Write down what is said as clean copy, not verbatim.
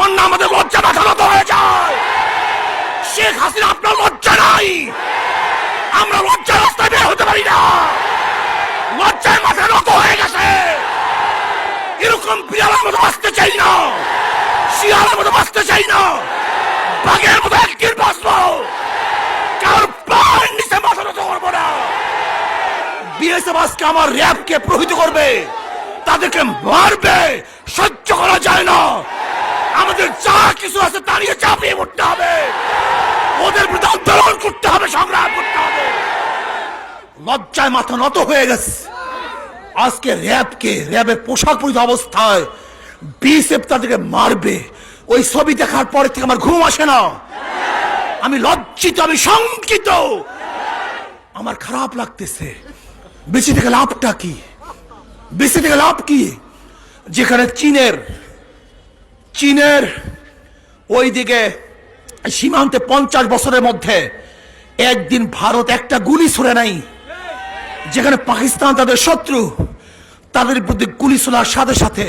তখন না আমাদের লজ্জা মাথা নত হয়ে যায়। শেখ হাসিনা আপনার লজ্জা নাই, আমরা লজ্জার রাস্তায় বের হতে পারি না, লজ্জায় মাথা নত হয়ে গেছে। এরকম বিড়ালের মতো বাঁচতে চাই না, শিয়ালের মতো বাঁচতে চাই না, বাঘের মতো একদিন বাঁচবো, কার পায়ের নিচে মাথা নত করবো না। বিএসএফ আজকে আমার র্যাবকে প্রহিত করবে, তাদেরকে মারবে, সহ্য করা যায় না। আমাদের যা কিছু আছে তা নিয়ে চাপিয়ে পড়তে হবে, ওদের বিরুদ্ধে আন্দোলন করতে হবে, সংগ্রাম করতে হবে। লজ্জায় মাথা নত হয়ে গেছে। আজকে র্যাবের পোশাক পরিহিত অবস্থায় বিএসএফ তাদেরকে মারবে, ওই ছবি দেখার পরে থেকে আমার ঘুম আসে না। আমি লজ্জিত, আমি শঙ্কিত, আমার খারাপ লাগতেছে। বেঁচে থেকে লাভটা কি? বেঁচে থেকে লাভ কি? যেখানে চীনের ওইদিকে সীমান্তে 50 বছরের মধ্যে একদিন ভারত একটা গুলি ছুড়ে নাই। যেখানে পাকিস্তান তাদের শত্রু, তাদের প্রতি গুলি ছোড়ার সাথে সাথে